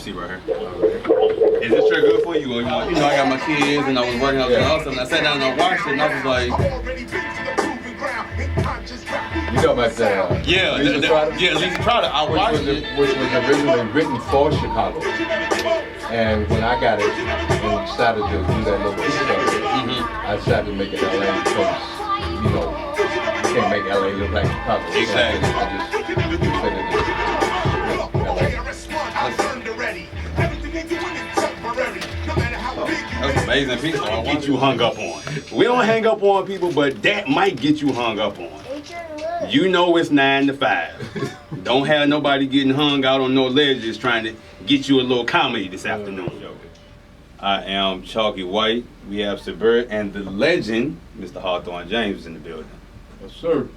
seat right here. Is this shirt good for you? You know, I got my kids and I was working out and all stuff. And I sat down and I watched it and I was like, you know about that? Lisa Trotter. I watched it. Which was originally written for Chicago. And when I got it and decided to do that little stuff, I decided to make it LA because, you know, you can't make LA look like Chicago. Exactly. So I just fit it in. That's an amazing piece. Get you hung up on. We don't hang up on people, but that might get you hung up on. You know it's 9 to 5. Don't have nobody getting hung out on no ledges trying to get you a little comedy this afternoon. I am Chalky White. We have Sabir and the legend, Mr. Hawthorne James, is in the building. Yes, sir.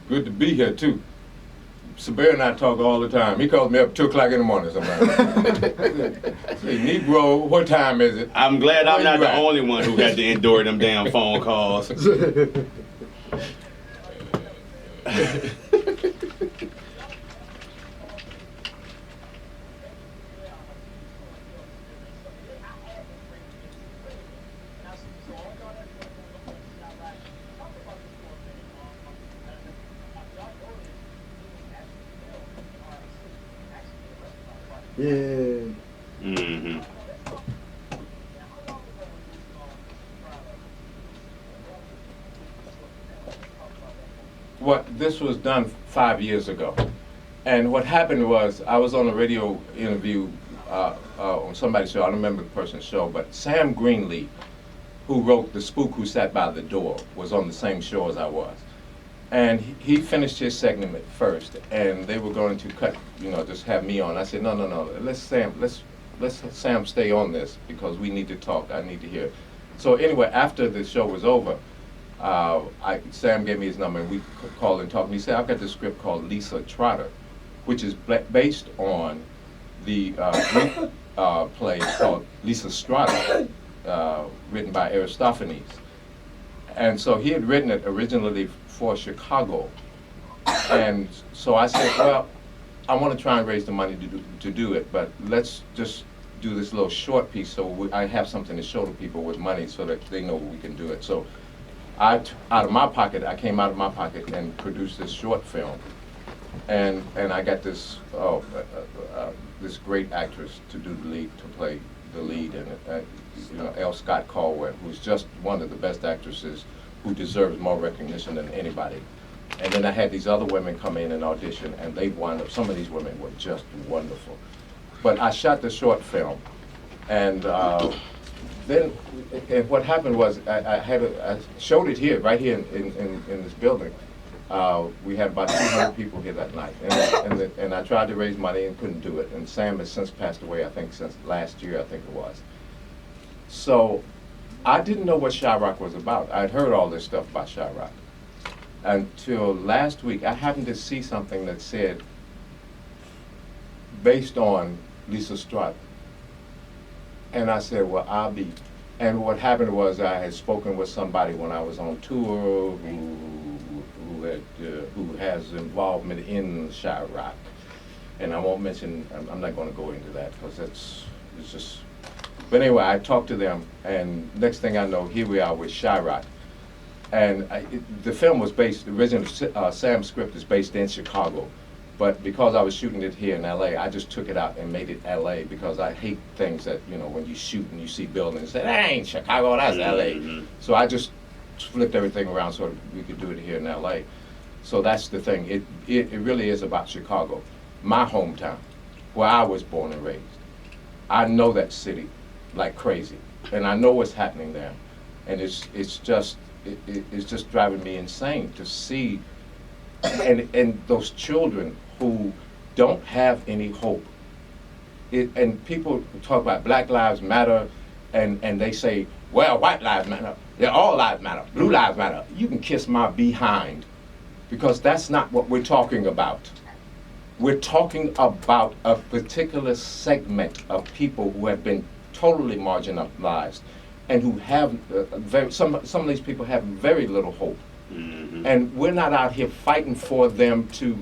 Good to be here, too. Sabir and I talk all the time. He calls me up 2 o'clock in the morning sometimes. Say, Negro, what time is it? I'm glad I'm not the only one who had to endure them damn phone calls. Yeah. Mm-hmm. This was done 5 years ago. And what happened was, I was on a radio interview on somebody's show, I don't remember the person's show, but Sam Greenlee, who wrote The Spook Who Sat by the Door, was on the same show as I was. And he finished his segment first, and they were going to cut, you know, just have me on. I said, no, let's Sam stay on this because we need to talk. I need to hear. So anyway, after the show was over, Sam gave me his number, and we called and talked. And he said, I've got this script called Lisa Trotter, which is based on the Greek play called Lisa Strata, written by Aristophanes. And so he had written it originally for Chicago. And so I said, well, I want to try and raise the money to do it, but let's just do this little short piece so I have something to show to people with money so that they know we can do it. So I came out of my pocket and produced this short film. And I got this this great actress to do the lead, to play the lead in it. You know, L. Scott Caldwell, who's just one of the best actresses who deserves more recognition than anybody. And then I had these other women come in and audition, and they wound up, some of these women were just wonderful. But I shot the short film, and then what happened was I showed it here, right here in this building. We had about 200 people here that night, and I tried to raise money and couldn't do it. And Sam has since passed away, I think, since last year, I think it was. So I didn't know what Chirac was about. I'd heard all this stuff about Chirac. Until last week, I happened to see something that said, based on Lisa Strata. And I said, well, I'll be. And what happened was I had spoken with somebody when I was on tour who has involvement in Chirac. And I won't mention, I'm not going to go into that because it's just. But anyway, I talked to them, and next thing I know, here we are with Chirac. And the film was based, the original Sam's script is based in Chicago. But because I was shooting it here in LA, I just took it out and made it LA because I hate things that, you know, when you shoot and you see buildings, say, that ain't Chicago, that's LA. Mm-hmm. So I just flipped everything around so we could do it here in LA. So that's the thing. It really is about Chicago, my hometown, where I was born and raised. I know that city like crazy, and I know what's happening there, and it's just driving me insane to see, and those children who don't have any hope. And people talk about Black Lives Matter, and they say, well, white lives matter, all lives matter, blue lives matter. You can kiss my behind, because that's not what we're talking about. We're talking about a particular segment of people who have been totally marginalized, and who have some of these people have very little hope. Mm-hmm. And we're not out here fighting for them to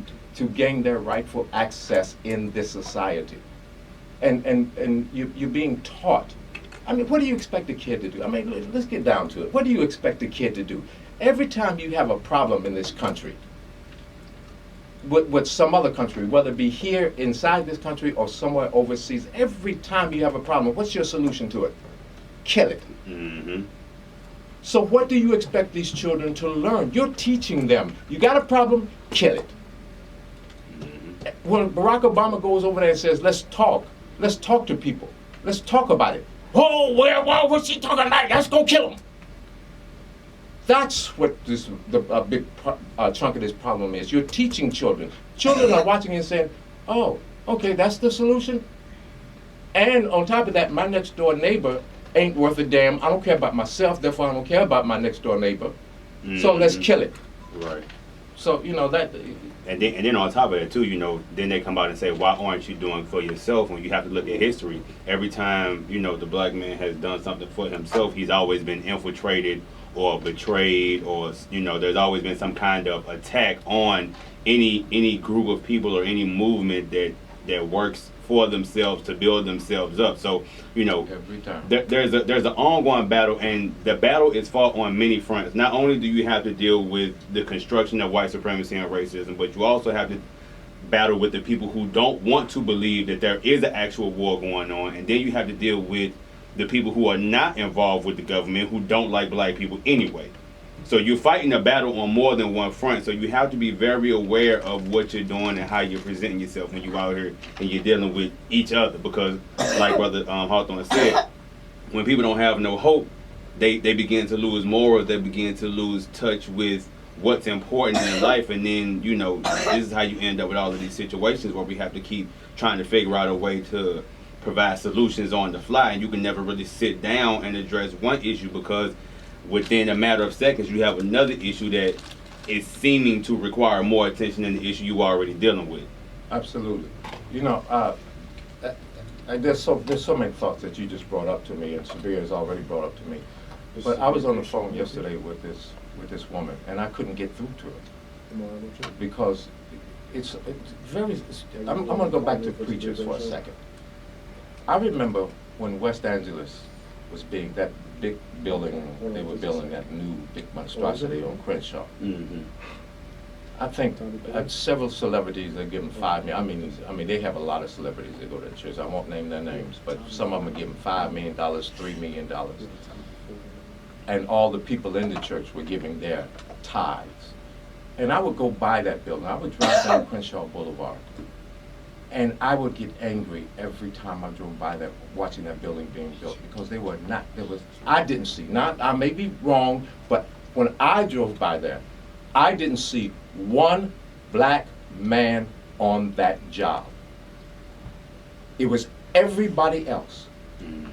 gain their rightful access in this society. and you're being taught. I mean, what do you expect a kid to do? I mean, let's get down to it. What do you expect a kid to do? Every time you have a problem in this country, with some other country, whether it be here inside this country or somewhere overseas, every time you have a problem, what's your solution to it? Kill it. Mm-hmm. So what do you expect these children to learn? You're teaching them. You got a problem? Kill it. When Barack Obama goes over there and says, let's talk to people. Let's talk about it. Oh, well, what's he talking about? Let's go kill him. That's what a big chunk of this problem is. You're teaching children. Children are watching and saying, oh, okay, that's the solution? And on top of that, my next door neighbor ain't worth a damn. I don't care about myself, therefore I don't care about my next door neighbor. Mm-hmm. So let's kill it. Right. So, that... And then on top of that too, then they come out and say, why aren't you doing for yourself? When you have to look at history, every time, the black man has done something for himself, he's always been infiltrated or betrayed, or, there's always been some kind of attack on any group of people or any movement that works for themselves to build themselves up. So, every time. There's an ongoing battle, and the battle is fought on many fronts. Not only do you have to deal with the construction of white supremacy and racism, but you also have to battle with the people who don't want to believe that there is an actual war going on, and then you have to deal with the people who are not involved with the government, who don't like black people anyway. So you're fighting a battle on more than one front. So you have to be very aware of what you're doing and how you're presenting yourself when you're out here and you're dealing with each other. Because, like Brother Hawthorne said, when people don't have no hope, they begin to lose morals. They begin to lose touch with what's important in life. And then, this is how you end up with all of these situations where we have to keep trying to figure out a way to provide solutions on the fly. And you can never really sit down and address one issue, because within a matter of seconds, you have another issue that is seeming to require more attention than the issue you are already dealing with. Absolutely. There's so many thoughts that you just brought up to me, and Sabir has already brought up to me. But I was on the phone yesterday with this woman, and I couldn't get through to her because it's very. I'm going to go back to preachers for a second. I remember when West Angeles was being that big building, they were building that new big monstrosity on Crenshaw. Mm-hmm. I think several celebrities are given $5 million. I mean, they have a lot of celebrities that go to the church. I won't name their names, but some of them are given $5 million, $3 million. And all the people in the church were giving their tithes. And I would go by that building. I would drive down Crenshaw Boulevard. And I would get angry every time I drove by that, watching that building being built, because I didn't see, I may be wrong, but when I drove by there, I didn't see one black man on that job. It was everybody else.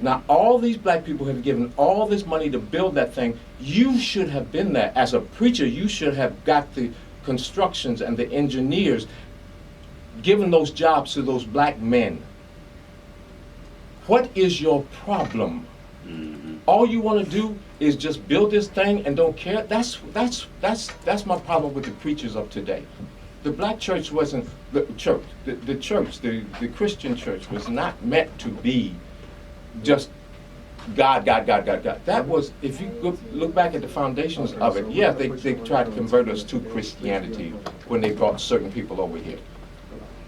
Now, all these black people have given all this money to build that thing. You should have been there. As a preacher, you should have got the constructions and the engineers, given those jobs to those black men. What is your problem? Mm-hmm. All you want to do is just build this thing and don't care. That's my problem with the preachers of today. The black church wasn't the church. The Christian church was not meant to be just God. That was, if you look back at the foundations of it, yeah, they tried to convert us to Christianity when they brought certain people over here.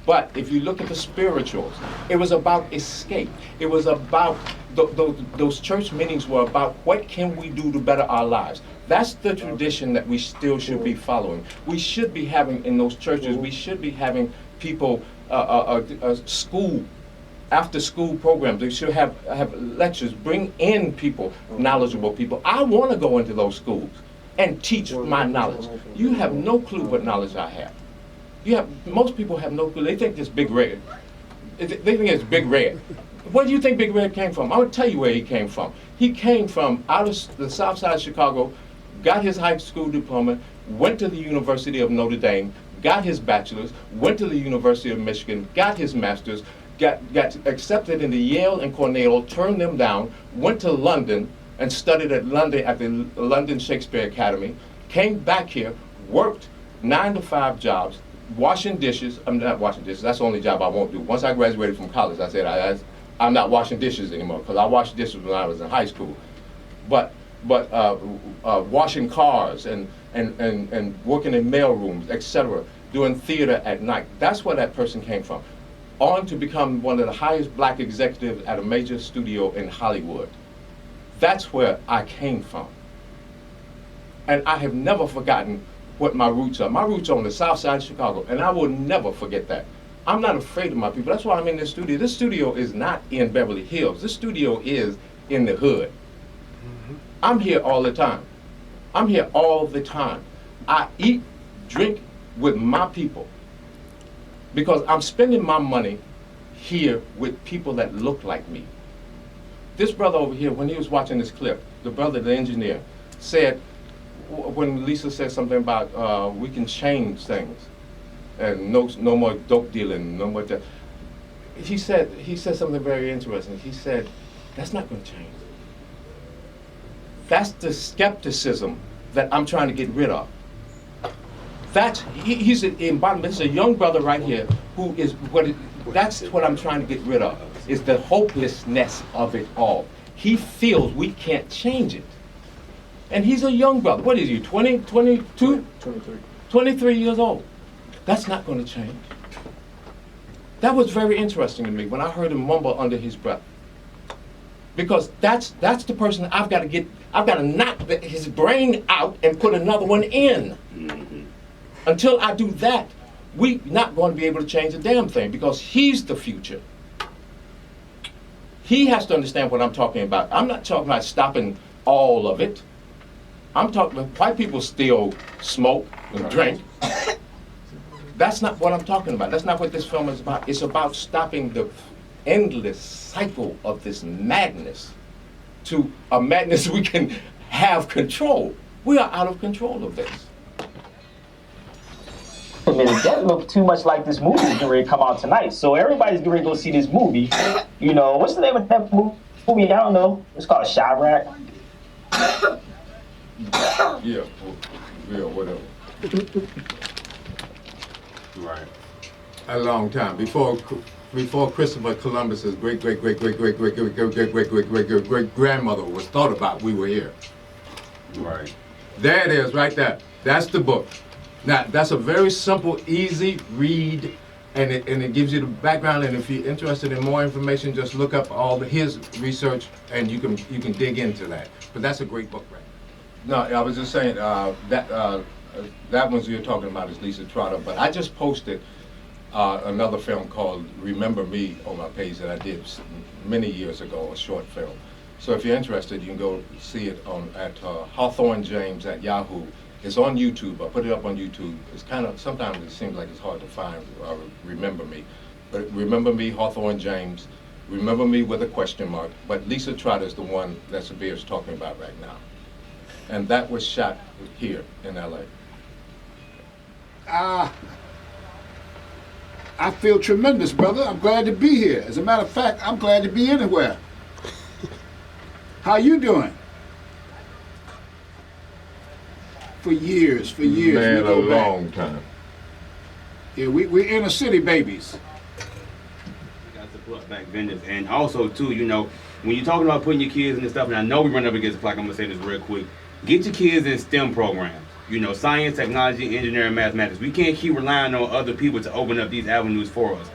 But if you look at the spirituals, it was about escape. It was about, those church meetings were about what can we do to better our lives. That's the tradition that we still should be following. We should be having, in those churches, we should be having people, school, after school programs. They should have lectures, bring in people, knowledgeable people. I want to go into those schools and teach my knowledge. You have no clue what knowledge I have. Most people have no clue. They think it's Big Red. They think it's Big Red. Where do you think Big Red came from? I'm going to tell you where he came from. He came from out of the south side of Chicago, got his high school diploma, went to the University of Notre Dame, got his bachelor's, went to the University of Michigan, got his master's, got accepted into Yale and Cornell, turned them down, went to London and studied at the London Shakespeare Academy, came back here, worked 9-to-5 jobs, washing dishes. I'm not washing dishes. That's the only job I won't do. Once I graduated from college, I said I'm not washing dishes anymore because I washed dishes when I was in high school. But washing cars and working in mail rooms, etc., doing theater at night. That's where that person came from. On to become one of the highest black executives at a major studio in Hollywood. That's where I came from. And I have never forgotten what my roots are. My roots are on the south side of Chicago, and I will never forget that. I'm not afraid of my people. That's why I'm in this studio. This studio is not in Beverly Hills. This studio is in the hood. I'm here all the time. I'm here all the time. I eat, drink with my people because I'm spending my money here with people that look like me. This brother over here, when he was watching this clip, the brother, the engineer, said, when Lisa said something about we can change things and no more dope dealing, no more that. He said something very interesting. He said, that's not going to change. That's the skepticism that I'm trying to get rid of. He's an embodiment. This is a young brother right here who is that's what I'm trying to get rid of, is the hopelessness of it all. He feels we can't change it. And he's a young brother. What is he, 20, 22? 23. 23 years old. That's not going to change. That was very interesting to me when I heard him mumble under his breath. Because that's the person I've got to knock his brain out and put another one in. Mm-hmm. Until I do that, we're not going to be able to change a damn thing because he's the future. He has to understand what I'm talking about. I'm not talking about stopping all of it. I'm talking about white people still smoke and drink. That's not what I'm talking about. That's not what this film is about. It's about stopping the endless cycle of this madness to a madness we can have control. We are out of control of this. I mean, it doesn't look too much like this movie is getting ready to come out tonight. So everybody's getting ready to go see this movie. You know, what's the name of that movie? I don't know. It's called Chirac. Yeah, whatever. Right. A long time before Christopher Columbus's great grandmother was thought about. We were here. Right. There it is, right there. That's the book. Now that's a very simple, easy read, and it gives you the background. And if you're interested in more information, just look up all his research, and you can dig into that. But that's a great book, right? No, I was just saying that one you're talking about is Lisa Trotter, but I just posted another film called Remember Me on my page that I did many years ago, a short film. So if you're interested, you can go see it at Hawthorne James at Yahoo. It's on YouTube. I put it up on YouTube. It's kind of, sometimes it seems like it's hard to find Remember Me. But Remember Me, Hawthorne James, Remember Me with a question mark. But Lisa Trotter is the one that Sabir is talking about right now. And that was shot here in LA. I feel tremendous, brother. I'm glad to be here. As a matter of fact, I'm glad to be anywhere. How you doing? For years. Man, we go a long time. Yeah, we're inner city babies. We got to support back vendors. And also, too, you know, when you're talking about putting your kids in this stuff, and I know we run up against the clock, I'm going to say this real quick. Get your kids in STEM programs. You know, science, technology, engineering, mathematics. We can't keep relying on other people to open up these avenues for us.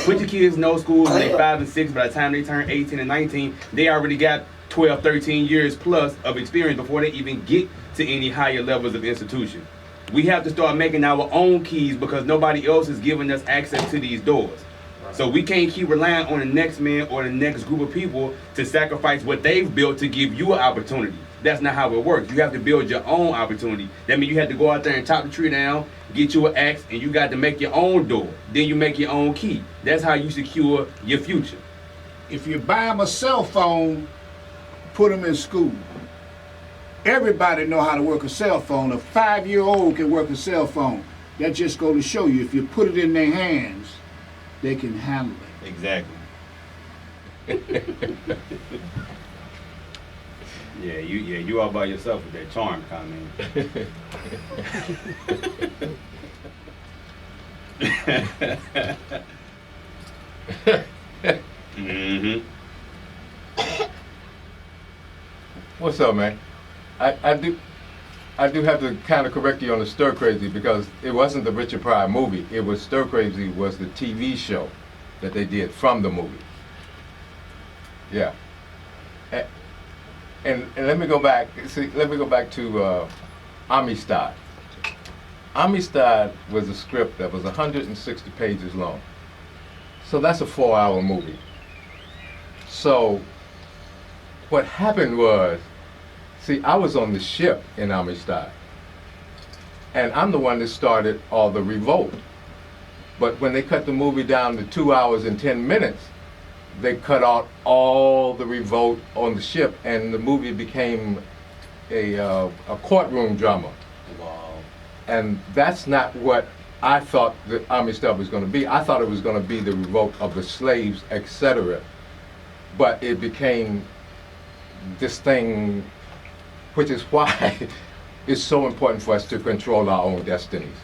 Put your kids in those schools when they're 5 and 6. By the time they turn 18 and 19, they already got 12, 13 years plus of experience before they even get to any higher levels of institution. We have to start making our own keys because nobody else is giving us access to these doors. So we can't keep relying on the next man or the next group of people to sacrifice what they've built to give you an opportunity. That's not how it works. You have to build your own opportunity. That means you have to go out there and chop the tree down, get you an axe, and you got to make your own door. Then you make your own key. That's how you secure your future. If you buy them a cell phone, put them in school. Everybody know how to work a cell phone. A 5-year-old can work a cell phone. That just go to show you, if you put it in their hands, they can handle it. Exactly. You all by yourself with that charm comment. Mm-hmm. What's up, man? I do have to kind of correct you on the Stir Crazy because it wasn't the Richard Pryor movie. It was Stir Crazy was the TV show that they did from the movie. Yeah. And let me go back. See, let me go back to Amistad. Amistad was a script that was 160 pages long. So that's a 4-hour movie. So what happened was, see, I was on the ship in Amistad, and I'm the one that started all the revolt. But when they cut the movie down to 2 hours and 10 minutes, they cut out all the revolt on the ship, and the movie became a courtroom drama. Wow. And that's not what I thought the Amistad was going to be. I thought it was going to be the revolt of the slaves, etc. But it became this thing, which is why it's so important for us to control our own destinies.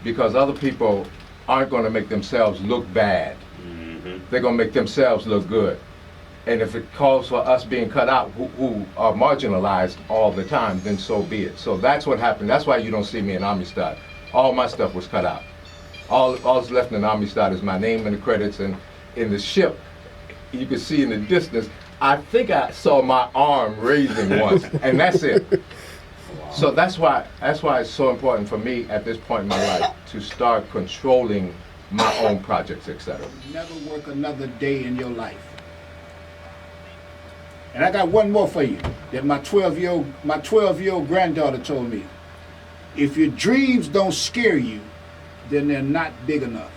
Because other people aren't going to make themselves look bad. Mm-hmm. They're going to make themselves look good. And if it calls for us being cut out, who are marginalized all the time, then so be it. So that's what happened. That's why you don't see me in Amistad. All my stuff was cut out. All's left in Amistad is my name in the credits, and in the ship, you can see in the distance, I think I saw my arm raising once, and that's it. Wow. So that's why it's so important for me at this point in my life to start controlling my own projects, etc. Never work another day in your life. And I got one more for you that my 12-year-old granddaughter told me. If your dreams don't scare you, then they're not big enough.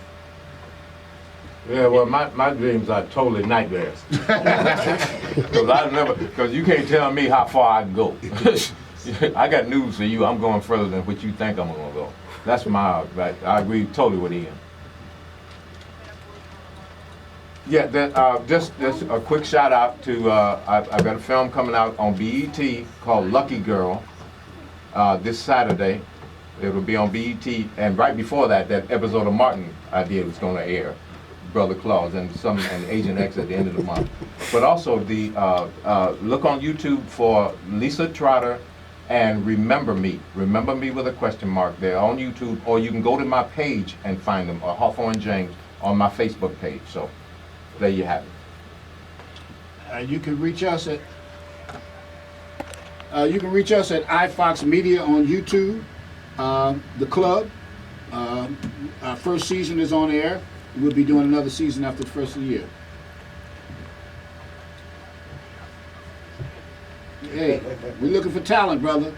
Yeah, well, my dreams are totally nightmares. Because you can't tell me how far I can go. I got news for you. I'm going further than what you think I'm going to go. That's right. I agree totally with Ian. Yeah, just a quick shout out to, I've got a film coming out on BET called Lucky Girl this Saturday. It'll be on BET, and right before that episode of Martin I did was going to air, Brother Claus, and Agent X at the end of the month. But also look on YouTube for Lisa Trotter and Remember Me with a question mark. They're on YouTube, or you can go to my page and find them, or Hawthorne James on my Facebook page. So there you have it. You can reach us at iFox Media on YouTube. The club, our first season is on air. We'll be doing another season after the first of the year. Hey, we're looking for talent, brother.